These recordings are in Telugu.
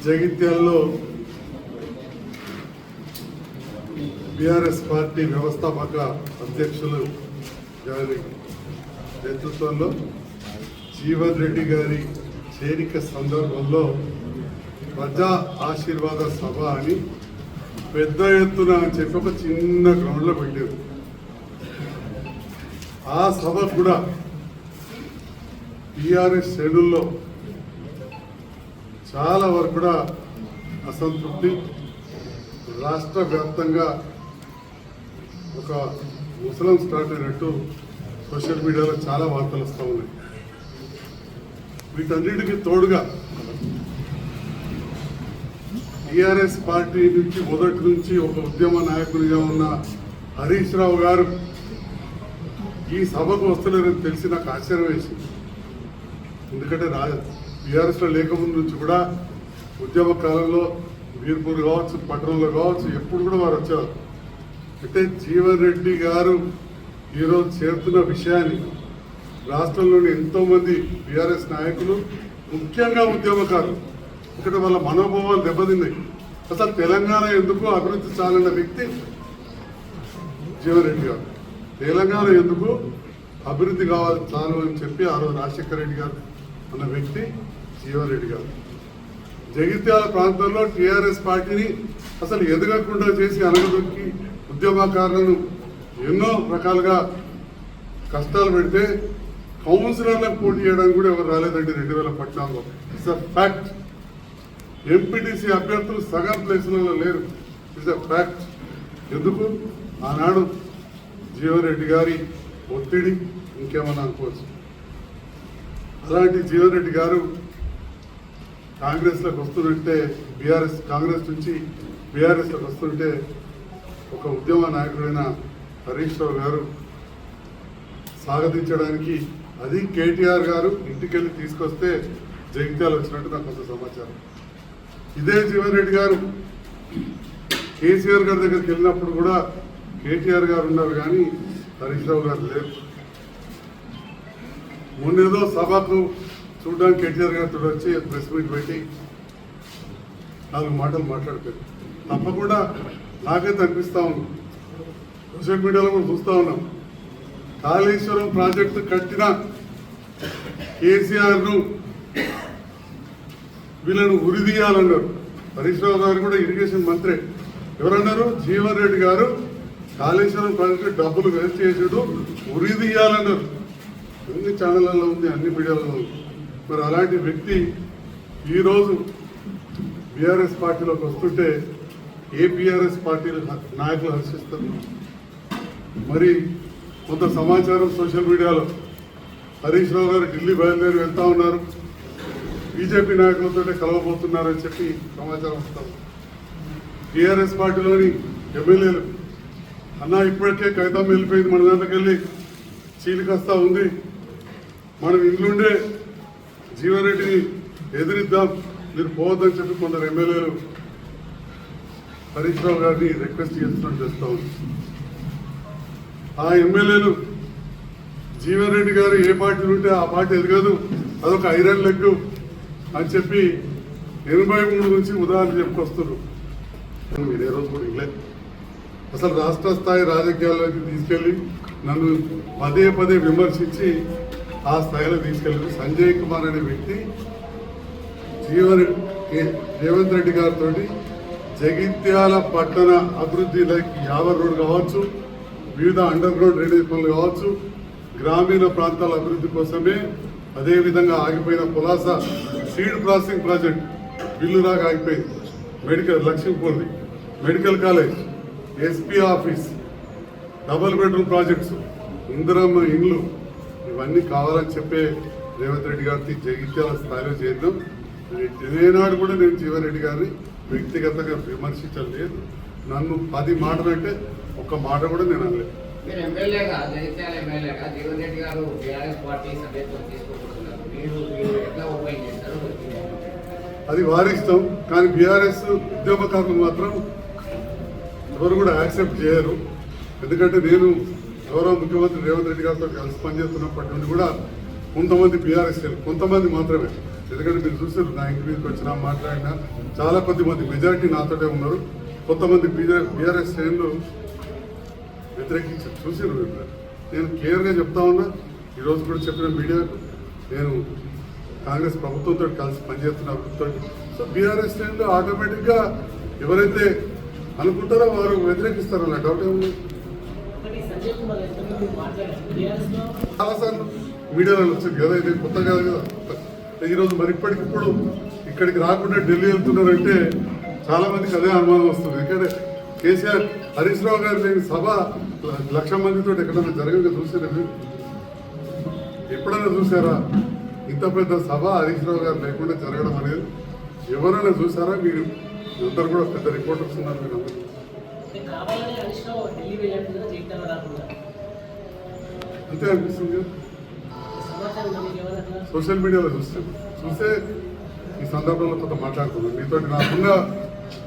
జగిత్యాలలో బీఆర్ఎస్ పార్టీ వ్యవస్థాపక అధ్యక్షులు గారి నేతృత్వంలో జీవన్ రెడ్డి గారి చేరిక సందర్భంలో ప్రజా ఆశీర్వాద సభ అని పెద్ద ఎత్తున అని చెప్పి ఒక చిన్న గ్రౌండ్లో పెట్టారు. ఆ సభ కూడా టీఆర్ఎస్ శ్రేణుల్లో చాలా వరకు కూడా అసంతృప్తి, రాష్ట్ర వ్యాప్తంగా ఒక ముసలం స్టార్ట్ అయినట్టు సోషల్ మీడియాలో చాలా వార్తలు వస్తూ ఉన్నాయి. వీటన్నిటికీ తోడుగా టీఆర్ఎస్ పార్టీ నుంచి మొదటి నుంచి ఒక ఉద్యమ నాయకుడిగా ఉన్న హరీష్ రావు గారు ఈ సభకు వస్తలేరని తెలిసి నాకు ఆశ్చర్యం వేసింది. ఎందుకంటే టీఆర్ఎస్లో లేకముందు నుంచి కూడా ఉద్యమ కాలంలో వీర్పూర్ కావచ్చు, పట్టణంలో కావచ్చు, ఎప్పుడు కూడా వారు వచ్చేవారు. అంటే జీవన్ రెడ్డి గారు ఈరోజు చేరుతున్న విషయాన్ని రాష్ట్రంలోని ఎంతోమంది టీఆర్ఎస్ నాయకులు, ముఖ్యంగా ఉద్యమకారులు, ఇక్కడ వాళ్ళ మనోభావాలు దెబ్బతిన్నాయి. అసలు తెలంగాణ ఎందుకు అభివృద్ధి చాలన్న వ్యక్తి జీవన్ రెడ్డి గారు. తెలంగాణ ఎందుకు అభివృద్ధి కావాలి చాలు అని చెప్పి ఆ రోజు రాజశేఖర రెడ్డి గారు అన్న వ్యక్తి జీవన్ రెడ్డి గారు. జగిత్యాల ప్రాంతంలో టీఆర్ఎస్ పార్టీని అసలు ఎదగకుండా చేసి అనగదొక్కి ఉద్యమకారులను ఎన్నో రకాలుగా కష్టాలు పెడితే కౌన్సిలర్లకు పోటీ చేయడానికి కూడా ఎవరు రాలేదండి 2014లో. It's a fact. ఎంపీటీసీ అభ్యర్థులు సగం ప్లేసులలో లేరు. It's a fact. ఎందుకు? ఆనాడు జీవన్ రెడ్డి గారి ఒత్తిడి, ఇంకేమన్నా అనుకోవచ్చు. అలాంటి జీవన్ రెడ్డి గారు కాంగ్రెస్లోకి వస్తుంటే, కాంగ్రెస్ నుంచి బీఆర్ఎస్లోకి వస్తుంటే ఒక ఉద్యమ నాయకుడైన హరీష్ రావు గారు స్వాగతించడానికి, అది కేటీఆర్ గారు ఇంటికెళ్ళి తీసుకొస్తే జగిత్యాల వచ్చినట్టు నాకు కొంత సమాచారం. ఇదే జీవన్ రెడ్డి గారు కేసీఆర్ గారి దగ్గరికి వెళ్ళినప్పుడు కూడా కేటీఆర్ గారు ఉన్నారు కానీ హరీష్ రావు గారు లేరు. మొన్నేదో సభకు చూడడానికి కేటీఆర్ గారితో వచ్చి ప్రెస్ మీట్ పెట్టి 4 మాటలు మాట్లాడిపోయారు. తప్పకుండా నాకైతే అనిపిస్తూ ఉంది, సోషల్ మీడియాలో కూడా చూస్తూ ఉన్నాం, కాళేశ్వరం ప్రాజెక్టు కట్టిన కేసీఆర్ను వీళ్ళను ఉరిదీయాలన్నారు. హరీష్ రావు గారు కూడా ఇరిగేషన్ మంత్రి. ఎవరన్నారు? జీవన్ రెడ్డి గారు కాళేశ్వరం ప్రాజెక్టు డబ్బులు వేస్ట్ చేసాడు, ఉరిదీయాలన్నారు. అన్ని ఛానళ్ళలో ఉంది, అన్ని మీడియాలలో ఉంది. మరి అలాంటి వ్యక్తి ఈరోజు బీఆర్ఎస్ పార్టీలోకి వస్తుంటే ఏ బీఆర్ఎస్ పార్టీ నాయకులు హర్షిస్తారు? మరి కొంత సమాచారం సోషల్ మీడియాలో హరీష్ రావు గారు ఢిల్లీ బయలుదేరి వెళ్తా ఉన్నారు, బీజేపీ నాయకులతో కలవబోతున్నారని చెప్పి సమాచారం వస్తారు. టీఆర్ఎస్ పార్టీలోని ఎమ్మెల్యేలు, అన్న ఇప్పటికే కవితం వెళ్ళిపోయింది, మన దాంట్లోకి వెళ్ళి చీలికస్తా ఉంది, మనం ఇంట్లుండే జీవన్ రెడ్డిని ఎదిరిద్దాం, మీరు పోవద్దని చెప్పి కొందరు ఎమ్మెల్యేలు హరీష్ రావు గారిని రిక్వెస్ట్ చేస్తున్నట్టు చేస్తూ ఉంది. ఆ ఎమ్మెల్యేలు జీవన్ రెడ్డి గారు ఏ పార్టీలు ఉంటే ఆ పార్టీ ఎదగదు, అదొక ఐరన్ లెగ్ అని చెప్పి 83 నుంచి ఉదాహరణ చెప్పుకొస్తున్నారు. మీరు ఏ రోజు కూడా ఇవ్వలేదు. అసలు రాష్ట్ర స్థాయి రాజకీయాల్లోకి తీసుకెళ్ళి నన్ను పదే పదే విమర్శించి ఆ స్థాయిలో తీసుకెళ్ళారు సంజయ్ కుమార్ అనే వ్యక్తి. రేవంత్ రెడ్డి గారితో జగిత్యాల పట్టణ అభివృద్ధి లైక్ యావర్ రోడ్ కావచ్చు, వివిధ అండర్ గ్రౌండ్ డ్రైనేజ్ పనులు కావచ్చు, గ్రామీణ ప్రాంతాల అభివృద్ధి కోసమే, అదేవిధంగా ఆగిపోయిన పులాస సీడ్ ప్రాసెసింగ్ ప్రాజెక్ట్ బిల్లు దాకా ఆగిపోయింది, మెడికల్ లక్ష్మీపూర్ది medical college, SP office, double bedroom projects, Indiramma ఇండ్లు, ఇవన్నీ కావాలని చెప్పే రేవంత్ రెడ్డి గారికి జగిత్యాల స్థాయిలో చేద్దాం. ఏనాడు కూడా నేను జీవన్ రెడ్డి గారిని వ్యక్తిగతంగా విమర్శించలేదు. నన్ను 10 మాటలు అంటే ఒక్క మాట కూడా నేను అనలేదు. అది వారి ఇష్టం, కానీ బీఆర్ఎస్ ఉద్యమకారులు మాత్రం ఎవరు కూడా యాక్సెప్ట్ చేయరు. ఎందుకంటే నేను గౌరవ ముఖ్యమంత్రి రేవంత్ రెడ్డి గారితో కలిసి పనిచేస్తున్నప్పటి నుండి కూడా కొంతమంది బీఆర్ఎస్ కొంతమంది మాత్రమే. ఎందుకంటే మీరు చూసారు నా ఇంటి మీదకి వచ్చినా మాట్లాడినా చాలా కొద్దిమంది మెజారిటీ నాతోటే ఉన్నారు. కొంతమంది బీఆర్ఎస్ శ్రేణులు వ్యతిరేకించారు. చూసారు. నేను క్లియర్గా చెప్తా ఉన్నా, ఈరోజు కూడా చెప్పిన మీడియాకు, నేను కాంగ్రెస్ ప్రభుత్వంతో కలిసి పనిచేస్తున్న అభివృద్ధితో. సో బీఆర్ఎస్ శ్రేణులు ఆటోమేటిక్గా ఎవరైతే అనుకుంటారో వారు వ్యతిరేకిస్తారు. అలా డౌట్ ఏముంది. చాలాసార్లు మీడియాలో వచ్చింది కదా, ఇది కొత్త కాదు కదా. ఈరోజు మరి ఇప్పటికిప్పుడు ఇక్కడికి రాకుండా ఢిల్లీ వెళ్తున్నారంటే చాలా మందికి అదే అనుమానం వస్తుంది. ఎందుకంటే కేసీఆర్ హరీష్ రావు గారు లేని సభ 1,00,000 మందితో ఎక్కడైనా జరగక చూసారా మీరు? ఎప్పుడైనా చూసారా ఇంత పెద్ద సభ హరీష్ రావు గారు లేకుండా జరగడం అనేది? ఎవరైనా చూసారా? మీరు అందరు కూడా పెద్ద రిపోర్టర్స్ ఉన్నారు. మీరు అందరూ అంతే అనిపిస్తుంది. సోషల్ మీడియాలో చూస్తే ఈ సందర్భంలో కొంత మాట్లాడుతున్నాను. మీతో నాకున్న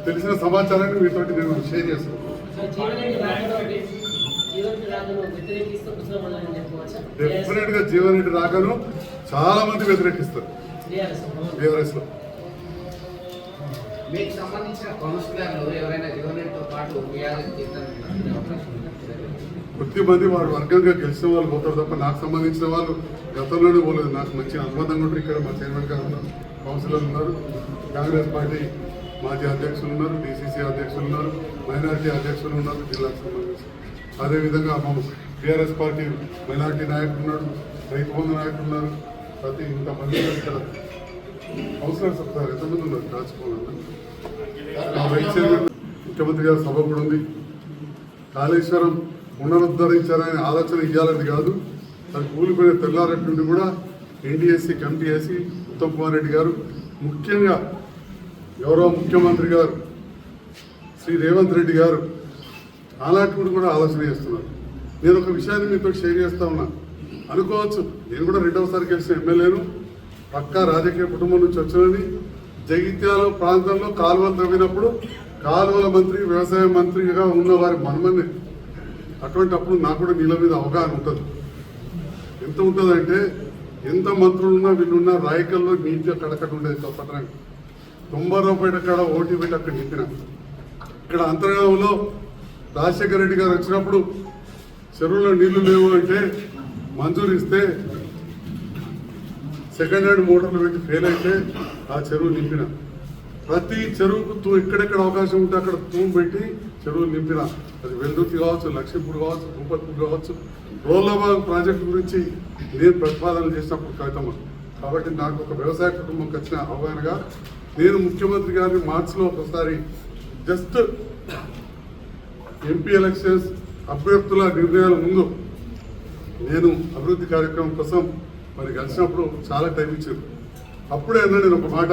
తెలిసిన సమాచారాన్ని మీతోటి నేను షేర్ చేస్తాను. డెఫినెట్ గా జీవన్ రెడ్డి రాకను చాలా మంది వ్యతిరేకిస్తారు బీఆర్ఎస్ లో. మీకు సంబంధించిన కౌన్సిలర్లు ఎవరైనా జీవన్ రెడ్డితో పాటు కొద్దిమంది వాడు వర్గంగా గెలిచిన వాళ్ళు పోతారు తప్ప నాకు సంబంధించిన వాళ్ళు గతంలోనే పోలేదు. నాకు మంచి అనుబంధంగా ఉంటారు. ఇక్కడ మా చైర్మన్ గారు ఉన్నారు, కౌన్సిలర్లు ఉన్నారు, కాంగ్రెస్ పార్టీ మాజీ అధ్యక్షులు ఉన్నారు, డీసీసీ అధ్యక్షులు ఉన్నారు, మైనార్టీ అధ్యక్షులు ఉన్నారు జిల్లాకు సంబంధించి. అదేవిధంగా మా టీఆర్ఎస్ పార్టీ మైనార్టీ నాయకులు ఉన్నారు, రైతు బంధు నాయకులు ఉన్నారు. ప్రతి ఇంతమంది ఇక్కడ కౌన్సిలర్స్ ఒకసారి ఎంతమంది ఉన్నారు రాసుకోవాలి. మా వైస్ చైర్మన్ ముఖ్యమంత్రి గారి సభ కూడా ఉంది. కాళేశ్వరం పునరుద్ధరించాలనే ఆలోచన ఇవ్వాలని కాదు, అది కూలిపోయిన తెల్లారెడ్డి నుండి కూడా ఎన్డీఎస్సీ కమిటీ వేసి ఉత్తమ్ కుమార్ రెడ్డి గారు, ముఖ్యంగా గౌరవ ముఖ్యమంత్రి గారు శ్రీ రేవంత్ రెడ్డి గారు అలాంటి కూడా ఆలోచన చేస్తున్నారు. నేను ఒక విషయాన్ని మీతో షేర్ చేస్తా ఉన్నా. అనుకోవచ్చు నేను కూడా 2వసారి గెలిచిన ఎమ్మెల్యేను, పక్కా రాజకీయ కుటుంబం నుంచి వచ్చినని. జగిత్యాల ప్రాంతంలో కాలువలు తవ్వినప్పుడు కాలువల మంత్రి, వ్యవసాయ మంత్రిగా ఉన్న వారి మనమని. అటువంటి అప్పుడు నాకు కూడా నీళ్ళ మీద అవగాహన ఉంటుంది. ఎంత ఉంటుందంటే ఎంత మంత్రులు ఉన్నా వీళ్ళున్నా రాయకల్లో నీట్గా కడకట ఉండేది. పట్టణానికి 90 రూపాయల కాడ ఓటీ పెట్టి అక్కడ నింపిన. ఇక్కడ అంతర్గామంలో రాజశేఖర రెడ్డి గారు వచ్చినప్పుడు చెరువులో నీళ్లు లేవు అంటే మంజూరు ఇస్తే సెకండ్ హ్యాండ్ మోటార్లు పెట్టి ఫెయిల్ అయితే ఆ చెరువు నింపిన. ప్రతి చెరువుకు ఎక్కడెక్కడ అవకాశం ఉంటే అక్కడ తూము పెట్టి చెరువులు నింపిన. అది వెల్దుర్తి కావచ్చు, లక్ష్మీపూర్ కావచ్చు, భూపత్పూర్ కావచ్చు. రోలబాగ్ ప్రాజెక్టు గురించి నేను ప్రతిపాదన చేసినప్పుడు కవితమ్మ. కాబట్టి నాకు ఒక వ్యవసాయ కుటుంబంకి వచ్చిన అవగాహనగా నేను ముఖ్యమంత్రి గారిని మార్చిలో ఒకసారి జస్ట్ ఎంపీ ఎలక్షన్స్ అభ్యర్థుల నిర్ణయాల ముందు నేను అభివృద్ధి కార్యక్రమం కోసం మరి కలిసినప్పుడు చాలా టైం ఇచ్చారు. అప్పుడే అన్నా నేను ఒక మాట,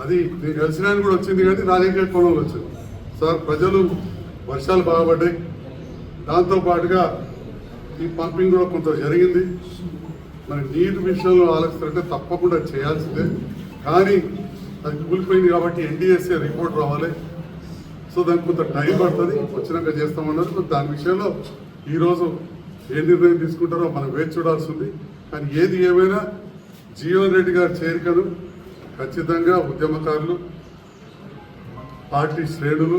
అది నేను కలిసినా కూడా వచ్చింది కానీ రాజకీయ కోణంలో వచ్చింది. సార్, ప్రజలు వర్షాలు బాగుపడ్డాయి, దాంతోపాటుగా ఈ పంపింగ్ కూడా కొంత జరిగింది. మరి నీటి విషయంలో ఆలోచిస్తారంటే తప్పకుండా చేయాల్సిందే, కానీ అది కూలిపోయింది కాబట్టి ఎన్డీఎస్ఏ రిపోర్ట్ రావాలి. సో దానికి కొంత టైం పడుతుంది, వచ్చినాక చేస్తామన్నారు. దాని విషయంలో ఈరోజు ఏ నిర్ణయం తీసుకుంటారో మనం వేచి చూడాల్సి ఉంది. కానీ ఏది ఏమైనా జీవన్ రెడ్డి గారి చేరికను ఖచ్చితంగా ఉద్యమకారులు, పార్టీ శ్రేణులు,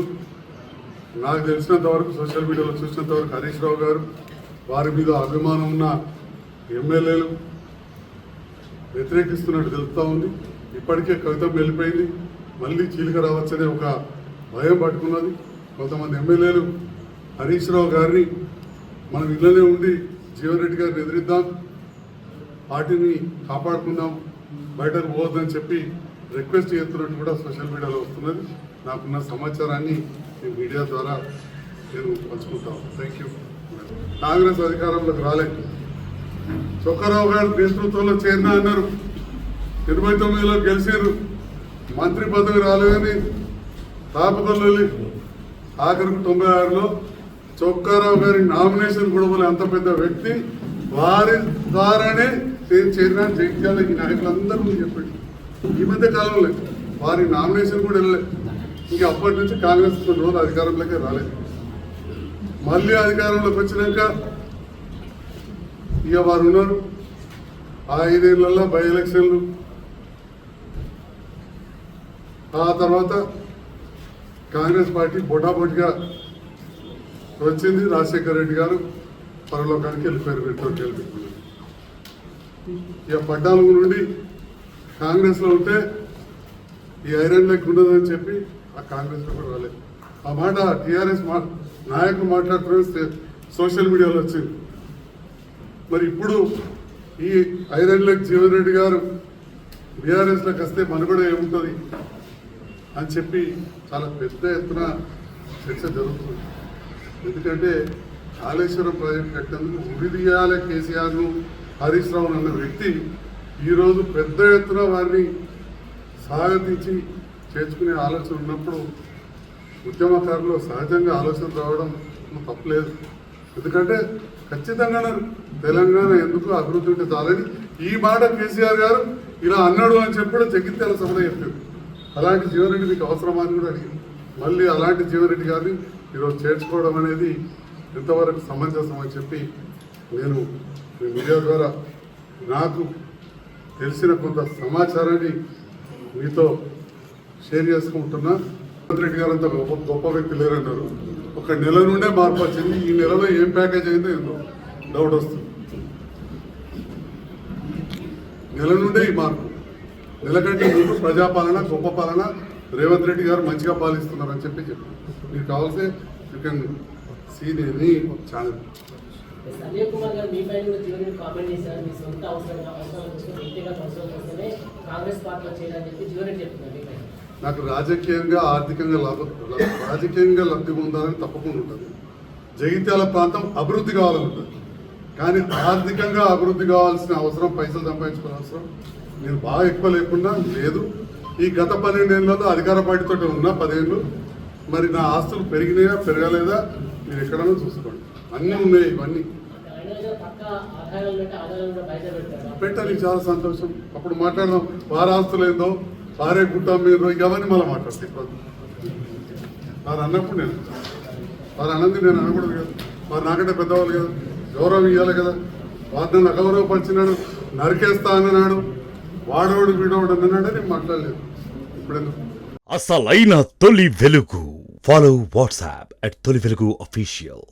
నాకు తెలిసినంత వరకు సోషల్ మీడియాలో చూసినంత వరకు హరీష్ రావు గారు, వారి మీద అభిమానం ఉన్న ఎమ్మెల్యేలు వ్యతిరేకిస్తున్నట్టు తెలుస్తూ ఉంది. ఇప్పటికే కవితం వెళ్ళిపోయింది, మళ్ళీ చీలిక రావచ్చనే ఒక భయం పట్టుకున్నది. కొంతమంది ఎమ్మెల్యేలు హరీష్ రావు గారిని మనం ఇళ్ళనే ఉండి జీవన్ రెడ్డి గారిని ఎదిరిద్దాం, పార్టీని కాపాడుకుందాం, బయటకు పోవద్దని చెప్పి రిక్వెస్ట్ చేస్తున్నట్టు కూడా సోషల్ మీడియాలో వస్తున్నది. నాకున్న సమాచారాన్ని ఈ మీడియా ద్వారా నేను పంచుకుంటాను. Thank you. కాంగ్రెస్ అధికారంలోకి రాలేదు, చొక్కారావు గారి నేతృత్వంలో చేరినా అన్నారు. 89లో గెలిచారు, మంత్రి పదవి రాలేదని తాపకల్లి ఆఖరికి 96లో చొక్కారావు గారి నామినేషన్ కూడా పోలే. అంత పెద్ద వ్యక్తి, వారి ద్వారానే చేరిన జగిత్యాల ఈ నాయకులందరూ చెప్పండి. ఈ మధ్య కాలంలో వారి నామినేషన్ కూడా వెళ్ళలేదు. ఇంకా అప్పటి నుంచి కాంగ్రెస్ కొన్ని రోజులు అధికారంలోకి రాలేదు. మళ్ళీ అధికారంలోకి వచ్చినాక ఇక వారు ఉన్నారు. ఆ 5 ఏళ్లలో బై ఎలక్షన్లు, ఆ తర్వాత కాంగ్రెస్ పార్టీ బొటాబొటిగా వచ్చింది. రాజశేఖర రెడ్డి గారు పరలోకానికి వెళ్ళిపోయారు, పెట్రోల్ వెళ్ళిపోయారు. ఇక 14 నుండి కాంగ్రెస్లో ఉంటే ఈ ఐరన్ లెగ్ ఉండదని చెప్పి ఆ కాంగ్రెస్లో కూడా రాలేదు. ఆ మాట టీఆర్ఎస్ నాయకులు మాట్లాడుతున్న సోషల్ మీడియాలో వచ్చింది. మరి ఇప్పుడు ఈ ఐరన్ లెగ్ జీవన్ రెడ్డి గారు బీఆర్ఎస్లోకి వస్తే మనుగడ ఏముంటుంది అని చెప్పి చాలా పెద్ద ఎత్తున చర్చ జరుగుతుంది. ఎందుకంటే కాళేశ్వరం ప్రాజెక్ట్ కట్టేందుకు ఉరిదీయాలే కేసీఆర్ను, హరీష్ రావును అన్న వ్యక్తి ఈరోజు పెద్ద ఎత్తున వారిని స్వాగతించి చేర్చుకునే ఆలోచన ఉన్నప్పుడు ఉద్యమకారులు సహజంగా ఆలోచన రావడం తప్పలేదు. ఎందుకంటే ఖచ్చితంగా తెలంగాణ ఎందుకు అభివృద్ధి ఉంటే చాలని ఈ మాట కేసీఆర్ గారు ఇలా అన్నాడు అని చెప్పి జగిత్యాల సభలో చెప్పారు. అలాంటి జీవన్రెడ్డి మీకు అవసరమా అని కూడా అడిగింది. మళ్ళీ అలాంటి జీవన్రెడ్డి గారిని ఈరోజు చేర్చుకోవడం అనేది ఎంతవరకు సమంజసం అని చెప్పి నేను మీ మీడియా ద్వారా నాకు తెలిసిన కొంత సమాచారాన్ని మీతో షేర్ చేసుకుంటున్నా. రేవంత్ రెడ్డి గారు అంత గొప్ప వ్యక్తి లేరన్నారు. ఒక నెల నుండే మార్పు వచ్చింది. ఈ నెలలో ఏం ప్యాకేజ్ అయిందో ఏందో డౌట్ వస్తుంది. నెల నుండే ఈ మార్పు. నెల కంటే ముందు ప్రజాపాలన, గొప్ప పాలన, రేవంత్ రెడ్డి గారు మంచిగా పాలిస్తున్నారని చెప్పి మీకు కావాల్సి you can see any channel. Sanjay Kumar గారు మీ పైన కూడా జీవన్ కామెంట్ చేశారు. మీ సొంత అవసరాల కోసం, వ్యక్తిగత అవసరం కోసమే కాంగ్రెస్ పార్టీలో చేయాలని చెప్పి జీవన్ చెప్తున్నారు. నాకు రాజకీయంగా, ఆర్థికంగా రాజకీయంగా లబ్ధి పొందాలని తప్పకుండా ఉంటుంది. జగిత్యాల ప్రాంతం అభివృద్ధి కావాలని ఉంటుంది. కానీ ఆర్థికంగా అభివృద్ధి కావాల్సిన అవసరం, పైసలు సంపాదించుకునే అవసరం నేను బాగా ఎక్కువ లేకుండా లేదు. ఈ గత 12 ఏళ్లలో అధికార పార్టీతో ఉన్న 10 ఏళ్ళు మరి నా ఆస్తులు పెరిగినాయా పెరగలేదా మీరు ఎక్కడన్నా చూసుకోండి. అన్నీ ఉన్నాయి. ఇవన్నీ పెట్టాలి. చాలా సంతోషం. అప్పుడు మాట్లాడదాం. వారి ఆస్తులు ఏందో, వారే గుట్ట మీరు ఇవన్నీ మళ్ళీ మాట్లాడతాయి. వారు అన్నప్పుడు వారు అన్నది నేను అనకూడదు కదా. వారు నాకంటే పెద్దవాళ్ళు కదా, గౌరవం ఇవ్వాలి కదా. వారు నన్ను అగౌరవపరిచినాడు, నరికేస్తా అన్నాడు, వాడోడు వీడోడు అన్నాడే నేను మాట్లాడలేదు. ఇప్పుడెందుకు అసలైన తొలి వెలుగు. ఫాలో వాట్సాప్ @తొలి వెలుగు అఫీషియల్.